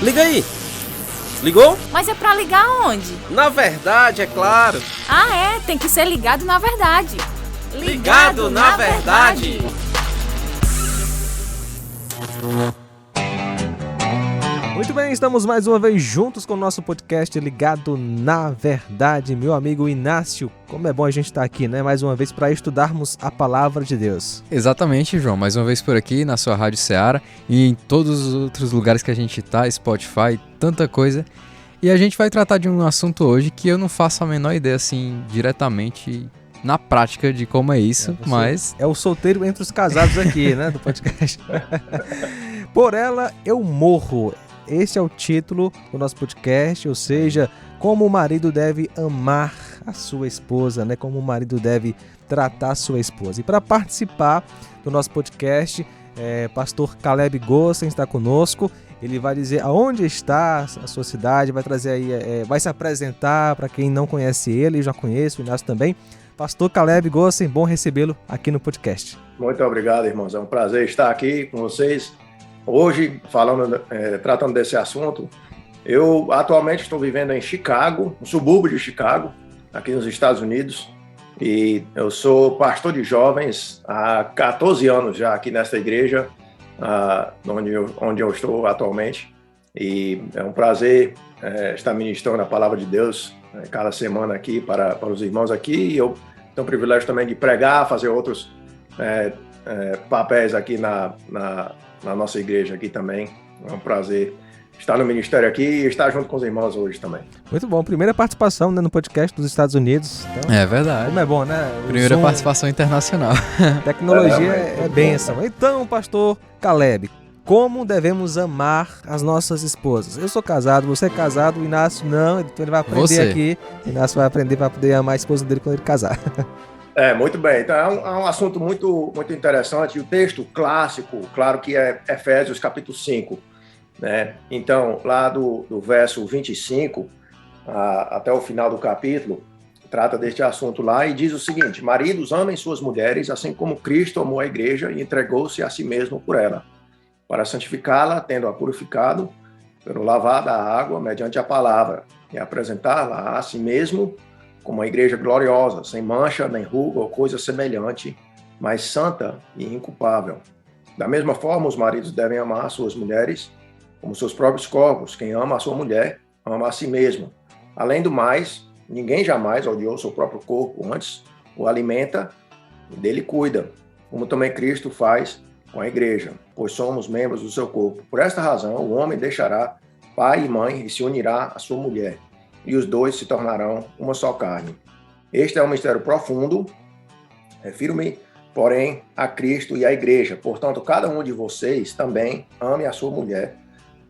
Liga aí! Ligou? Mas é pra ligar onde? Na verdade, é claro! Ah, é? Tem que ser ligado na verdade. Ligado na verdade! Muito bem, estamos mais uma vez juntos com o nosso podcast Ligado na Verdade. Meu amigo Inácio, como é bom a gente estar aqui, né? Mais uma vez para estudarmos a Palavra de Deus. Exatamente, João. Mais uma vez por aqui na sua Rádio Seara e em todos os outros lugares que a gente tá, Spotify, tanta coisa. E a gente vai tratar de um assunto hoje que eu não faço a menor ideia, assim, diretamente na prática de como é isso, mas... É o solteiro entre os casados aqui, né, do podcast. Por ela eu morro. Esse é o título do nosso podcast, ou seja, como o marido deve amar a sua esposa, né? Como o marido deve tratar a sua esposa. E para participar do nosso podcast, pastor Caleb Gossen está conosco. Ele vai dizer aonde está a sua cidade, vai trazer aí, vai se apresentar para quem não conhece ele, eu já conheço, o Inácio também. Pastor Caleb Gossen, bom recebê-lo aqui no podcast. Muito obrigado, irmãos. É um prazer estar aqui com vocês. Hoje, tratando desse assunto, eu atualmente estou vivendo em Chicago, no subúrbio de Chicago, aqui nos Estados Unidos, e eu sou pastor de jovens há 14 anos já aqui nesta igreja, onde eu estou atualmente, e é um prazer estar ministrando a palavra de Deus cada semana aqui para os irmãos aqui, e eu tenho o privilégio também de pregar, fazer outros papéis aqui na nossa igreja aqui também. É um prazer estar no ministério aqui e estar junto com os irmãos hoje também. Muito bom. Primeira participação, né, no podcast dos Estados Unidos. Então, é verdade. Como é bom, né? Primeira participação internacional. Tecnologia é bênção. Então, pastor Caleb, como devemos amar as nossas esposas? Eu sou casado, você é casado, o Inácio não, então ele vai aprender aqui. O Inácio vai aprender para poder amar a esposa dele quando ele casar. Muito bem. Então, é um assunto muito, muito interessante. O texto clássico, claro que é Efésios capítulo 5, né? Então, lá do verso 25 até o final do capítulo, trata deste assunto lá e diz o seguinte: maridos, amem suas mulheres, assim como Cristo amou a igreja e entregou-se a si mesmo por ela, para santificá-la, tendo-a purificado pelo lavar da água mediante a palavra, e apresentá-la a si mesmo como uma igreja gloriosa, sem mancha, nem ruga ou coisa semelhante, mas santa e inculpável. Da mesma forma, os maridos devem amar suas mulheres como seus próprios corpos. Quem ama a sua mulher, ama a si mesmo. Além do mais, ninguém jamais odiou seu próprio corpo, antes o alimenta e dele cuida, como também Cristo faz com a igreja, pois somos membros do seu corpo. Por esta razão, o homem deixará pai e mãe e se unirá à sua mulher, e os dois se tornarão uma só carne. Este é um mistério profundo, refiro-me, porém, a Cristo e à igreja. Portanto, cada um de vocês também ame a sua mulher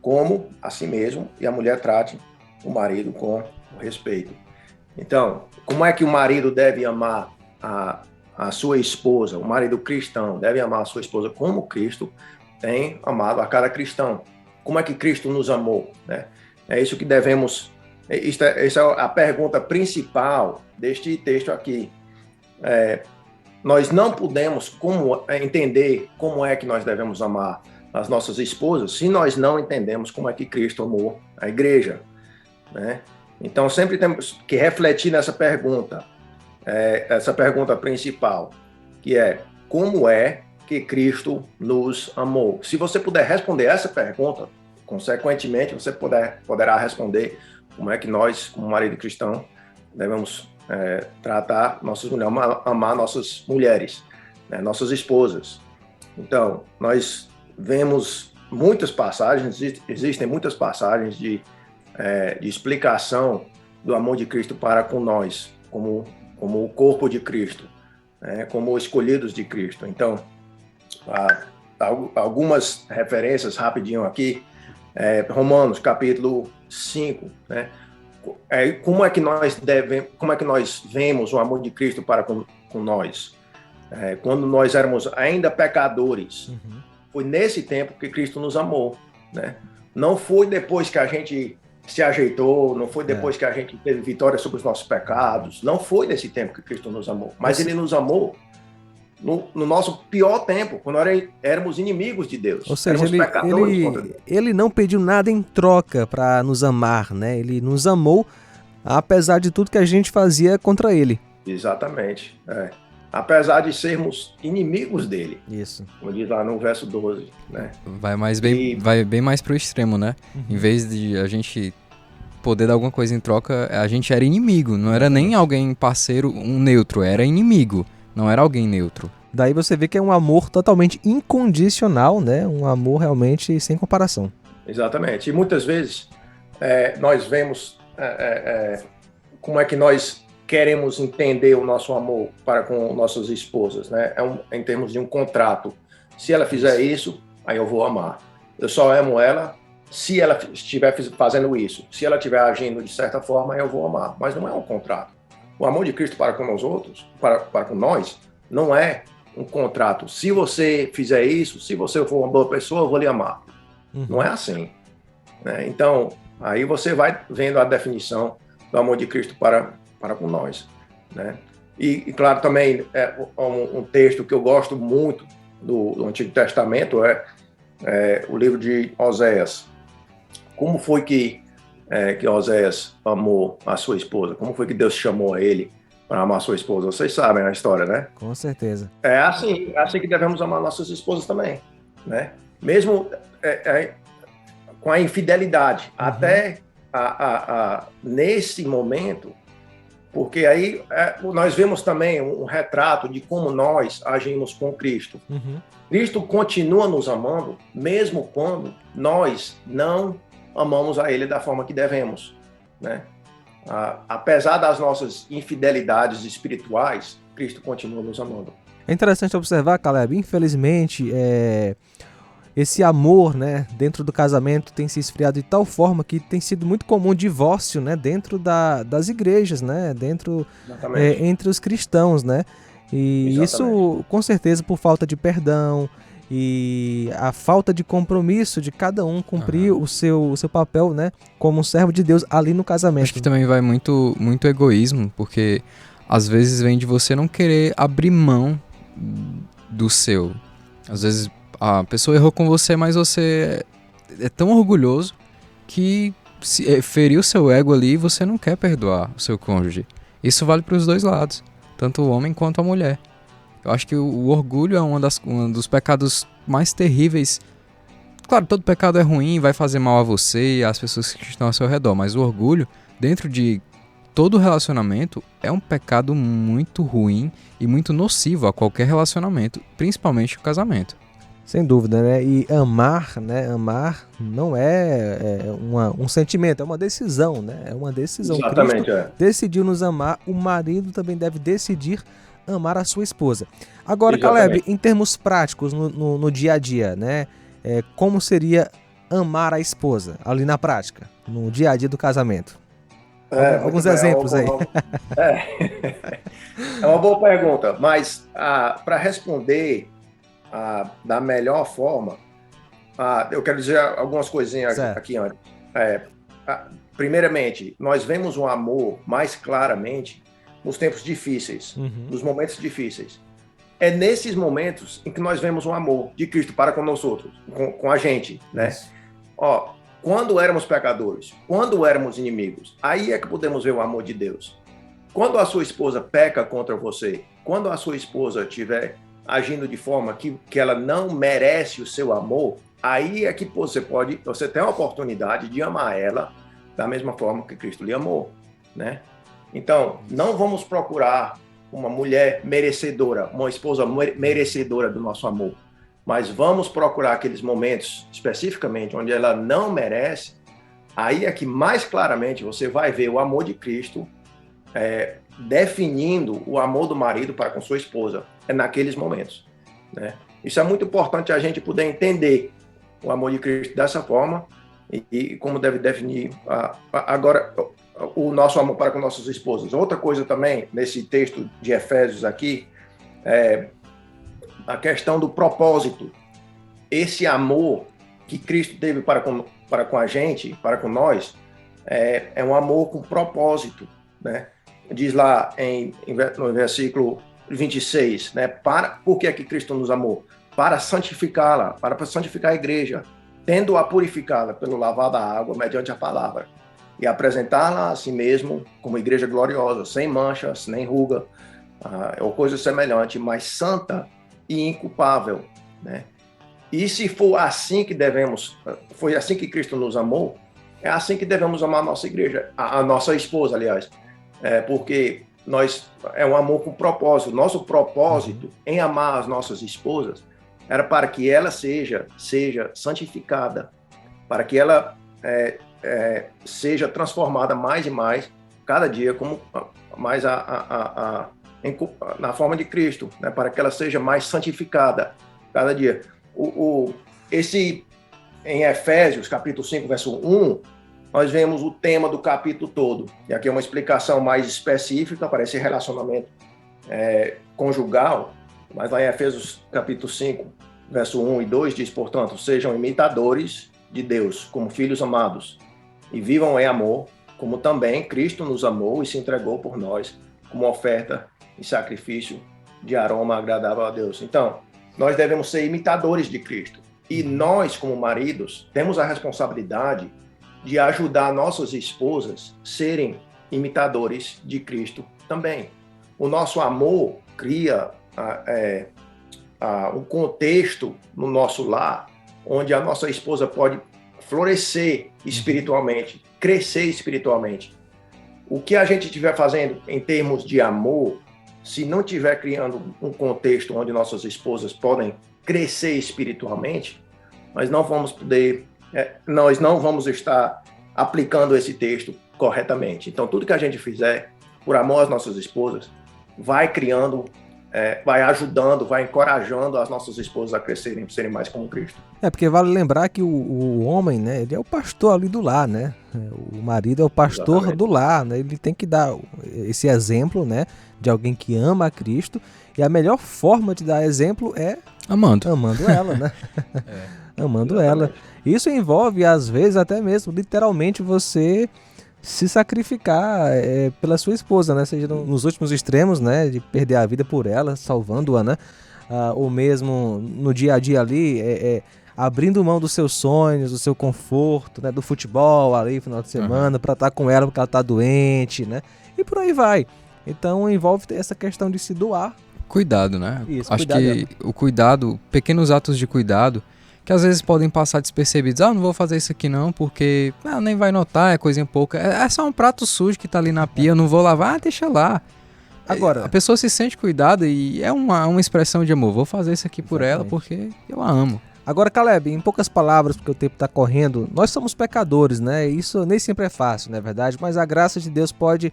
como a si mesmo, e a mulher trate o marido com respeito. Então, como é que o marido deve amar a sua esposa? O marido cristão deve amar a sua esposa como Cristo tem amado a cada cristão. Como é que Cristo nos amou, né? É isso que devemos... Essa é a pergunta principal deste texto aqui. Nós não podemos entender como é que nós devemos amar as nossas esposas se nós não entendemos como é que Cristo amou a igreja, né? Então, sempre temos que refletir nessa pergunta, essa pergunta principal, que é: como é que Cristo nos amou? Se você puder responder essa pergunta, consequentemente, você poderá responder como é que nós, como marido cristão, devemos tratar nossas mulheres, amar nossas mulheres, né, nossas esposas. Então, nós vemos muitas passagens, existem muitas passagens de explicação do amor de Cristo para com nós, como o corpo de Cristo, né, como escolhidos de Cristo. Então, algumas referências rapidinho aqui. Romanos, capítulo 5, né? Como é que nós vemos o amor de Cristo para com nós? Quando nós éramos ainda pecadores, foi nesse tempo que Cristo nos amou, né? Não foi depois que a gente se ajeitou, não foi depois que a gente teve vitória sobre os nossos pecados, não foi nesse tempo que Cristo nos amou, mas Ele nos amou no nosso pior tempo, quando éramos inimigos de Deus. Ou seja, éramos pecadores contra Deus. ele não pediu nada em troca para nos amar, né? Ele nos amou apesar de tudo que a gente fazia contra ele. Exatamente. Apesar de sermos inimigos dele. Isso. Como diz lá no verso 12, né? Vai bem mais pro extremo, né? Em vez de a gente poder dar alguma coisa em troca, a gente era inimigo. Não era nem alguém parceiro, um neutro. Era inimigo. Não era alguém neutro. Daí você vê que é um amor totalmente incondicional, né? Um amor realmente sem comparação. Exatamente. E muitas vezes nós vemos como é que nós queremos entender o nosso amor para com nossas esposas, né? Em termos de um contrato. Se ela fizer isso, aí eu vou amar. Eu só amo ela se ela estiver fazendo isso. Se ela estiver agindo de certa forma, eu vou amar. Mas não é um contrato. O amor de Cristo para com nós outros, para com nós, não é um contrato. Se você fizer isso, se você for uma boa pessoa, eu vou lhe amar. Não é assim, né? Então, aí você vai vendo a definição do amor de Cristo para com nós, né? E claro, também um texto que eu gosto muito do Antigo Testamento é o livro de Oséias. Como foi que Oséias amou a sua esposa? Como foi que Deus chamou a ele para amar a sua esposa? Vocês sabem a história, né? Com certeza. É assim que devemos amar nossas esposas também, né? Mesmo com a infidelidade, até nesse momento, porque aí nós vemos também um retrato de como nós agimos com Cristo. Cristo continua nos amando, mesmo quando nós não amamos a Ele da forma que devemos, né? Apesar das nossas infidelidades espirituais, Cristo continua nos amando. É interessante observar, Caleb, infelizmente, esse amor, né, dentro do casamento tem se esfriado de tal forma que tem sido muito comum o divórcio, né, dentro das igrejas, né, entre os cristãos, né, e Exatamente. Isso com certeza por falta de perdão e a falta de compromisso de cada um cumprir o seu papel, né, como um servo de Deus ali no casamento. Acho que também vai muito egoísmo, porque às vezes vem de você não querer abrir mão do seu. Às vezes a pessoa errou com você, mas você é tão orgulhoso que feriu seu ego ali e você não quer perdoar o seu cônjuge. Isso vale para os dois lados, tanto o homem quanto a mulher. Eu acho que o orgulho é um dos pecados mais terríveis. Claro, todo pecado é ruim, vai fazer mal a você e às pessoas que estão ao seu redor, mas o orgulho, dentro de todo relacionamento, é um pecado muito ruim e muito nocivo a qualquer relacionamento, principalmente o casamento. Sem dúvida, né? E amar, né? Amar não é um sentimento, é uma decisão, né? É uma decisão. Exatamente, Cristo decidiu nos amar, o marido também deve decidir amar a sua esposa. Agora, Exatamente. Caleb, em termos práticos, no dia a dia, né? Como seria amar a esposa ali na prática, no dia a dia do casamento? Alguns exemplos aí. É uma boa pergunta, mas para responder da melhor forma, eu quero dizer algumas coisinhas aqui antes. Primeiramente, nós vemos o amor mais claramente nos tempos difíceis, nos momentos difíceis. É nesses momentos em que nós vemos o amor de Cristo para com nós outros, com a gente, né? Quando éramos pecadores, quando éramos inimigos, aí é que podemos ver o amor de Deus. Quando a sua esposa peca contra você, quando a sua esposa estiver agindo de forma que ela não merece o seu amor, aí é que você tem a oportunidade de amar ela da mesma forma que Cristo lhe amou, né? Então, não vamos procurar uma mulher merecedora, uma esposa merecedora do nosso amor, mas vamos procurar aqueles momentos, especificamente, onde ela não merece, aí é que mais claramente você vai ver o amor de Cristo definindo o amor do marido para com sua esposa, naqueles momentos, né? Isso é muito importante a gente poder entender o amor de Cristo dessa forma e como deve definir agora o nosso amor para com nossas esposas. Outra coisa também, nesse texto de Efésios aqui, a questão do propósito. Esse amor que Cristo teve para com a gente, para com nós, é um amor com propósito, né? Diz lá no versículo 26, né? Por que é que Cristo nos amou? Para santificá-la, para santificar a igreja, tendo-a purificada pelo lavar da água mediante a palavra, e apresentá-la a si mesmo como igreja gloriosa, sem manchas, nem ruga, ou coisa semelhante, mas santa e inculpável, né? E se for assim que foi assim que Cristo nos amou, é assim que devemos amar a nossa igreja, a nossa esposa, aliás, porque é um amor com propósito. Nosso propósito em amar as nossas esposas era para que ela seja santificada, para que ela seja transformada mais e mais, cada dia, como mais na forma de Cristo, né? Para que ela seja mais santificada cada dia. Em Efésios, capítulo 5, verso 1, nós vemos o tema do capítulo todo. E aqui é uma explicação mais específica para esse relacionamento conjugal, mas lá em Efésios, capítulo 5, verso 1 e 2, diz, portanto, sejam imitadores de Deus, como filhos amados, e vivam em amor, como também Cristo nos amou e se entregou por nós, como oferta e sacrifício de aroma agradável a Deus. Então, nós devemos ser imitadores de Cristo. E nós, como maridos, temos a responsabilidade de ajudar nossas esposas a serem imitadores de Cristo também. O nosso amor cria um contexto no nosso lar, onde a nossa esposa pode florescer espiritualmente, crescer espiritualmente. O que a gente estiver fazendo em termos de amor, se não estiver criando um contexto onde nossas esposas podem crescer espiritualmente, nós não vamos estar aplicando esse texto corretamente. Então, tudo que a gente fizer por amor às nossas esposas, vai criando, vai ajudando, vai encorajando as nossas esposas a crescerem, serem mais como Cristo. Porque vale lembrar que o homem, né, ele é o pastor ali do lar, né? O marido é o pastor Exatamente. Do lar, né? Ele tem que dar esse exemplo, né, de alguém que ama a Cristo, e a melhor forma de dar exemplo é amando ela, né? Amando ela. Isso envolve, às vezes, até mesmo, literalmente, você se sacrificar pela sua esposa, né? Seja nos últimos extremos, né? De perder a vida por ela, salvando-a, né? Ou mesmo no dia a dia ali, abrindo mão dos seus sonhos, do seu conforto, né? Do futebol ali, no final de semana, para estar com ela porque ela está doente, né? E por aí vai. Então envolve essa questão de se doar. Cuidado, né? Isso, Acho que o cuidado, pequenos atos de cuidado, que às vezes podem passar despercebidos. Não vou fazer isso aqui não, porque nem vai notar, é coisinha pouca. É só um prato sujo que tá ali na pia, eu não vou lavar, deixa lá. Agora, a pessoa se sente cuidada e é uma expressão de amor. Vou fazer isso aqui por ela porque eu a amo. Agora, Caleb, em poucas palavras, porque o tempo está correndo, nós somos pecadores, né? Isso nem sempre é fácil, não é verdade? Mas a graça de Deus pode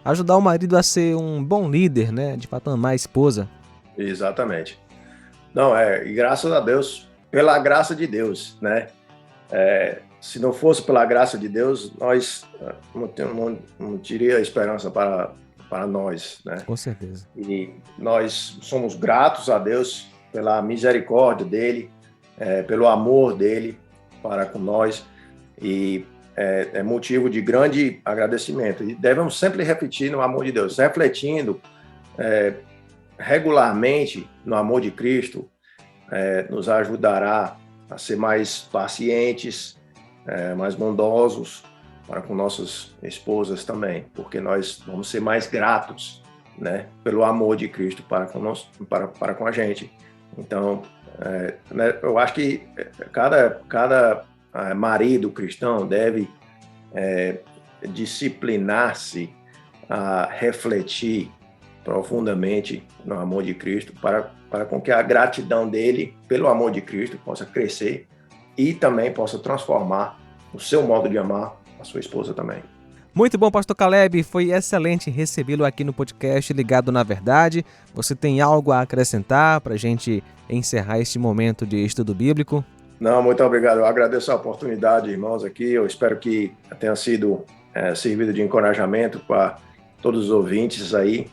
ajudar o marido a ser um bom líder, né? De fato, amar a esposa. Exatamente. E graças a Deus, pela graça de Deus, né? Se não fosse pela graça de Deus, nós não teria esperança para nós, né? Com certeza. E nós somos gratos a Deus pela misericórdia dele, pelo amor dele para com nós, e é motivo de grande agradecimento. E devemos sempre refletir no amor de Deus, refletindo regularmente no amor de Cristo, nos ajudará a ser mais pacientes, mais bondosos para com nossas esposas também, porque nós vamos ser mais gratos, né, pelo amor de Cristo para com a gente. Então, eu acho que cada marido cristão deve disciplinar-se a refletir profundamente no amor de Cristo para com que a gratidão dele pelo amor de Cristo possa crescer e também possa transformar o seu modo de amar a sua esposa também. Muito bom, pastor Caleb, foi excelente recebê-lo aqui no podcast Ligado na Verdade. Você tem algo a acrescentar para a gente encerrar este momento de estudo bíblico? Não, muito obrigado. Eu agradeço a oportunidade, irmãos, aqui. Eu espero que tenha sido servido de encorajamento para todos os ouvintes aí.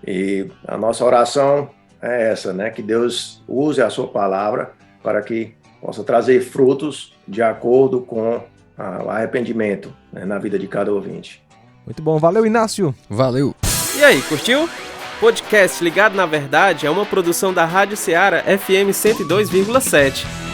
E a nossa oração é essa, né? Que Deus use a sua palavra para que possa trazer frutos de acordo com o arrependimento, né, na vida de cada ouvinte. Muito bom. Valeu, Inácio. Valeu. E aí, curtiu? Podcast Ligado na Verdade é uma produção da Rádio Ceará FM 102,7.